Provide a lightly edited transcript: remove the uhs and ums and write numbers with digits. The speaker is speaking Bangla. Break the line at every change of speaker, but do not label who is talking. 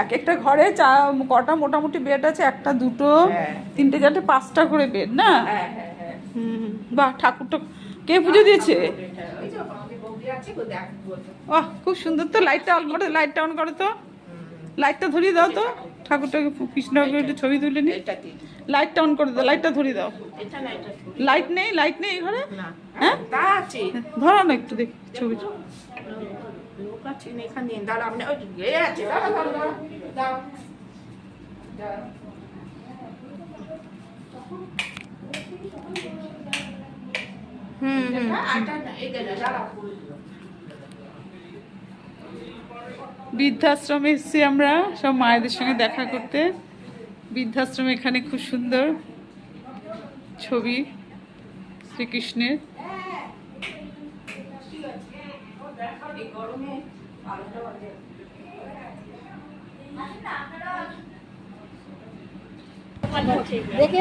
এক একটা ঘরে কটা মোটামুটি বেড আছে? একটা, দুটো, তিনটে, চারটে, 5টা করে বেড না? বাহ, ঠাকুরটা কে পুজো দিয়েছে? বাহ, খুব সুন্দর তো। লাইটটা অন করো, লাইটটা অন করো তো, লাইটটা ধরিয়ে দাও তো, ঠাকুরটাকে কৃষ্ণকে একটু ছবি তুলে নি। লাইটটা অন করে দাও, লাইটটা ধরিয়ে দাও। লাইট নেই, লাইট নেই ঘরে? হ্যাঁ, ধরো না একটু দেখি ছবি। বৃদ্ধাশ্রমে এসেছি আমরা সব মায়েদের সঙ্গে দেখা করতে। বৃদ্ধাশ্রম এখানে খুব সুন্দর ছবি শ্রীকৃষ্ণের।
দেখে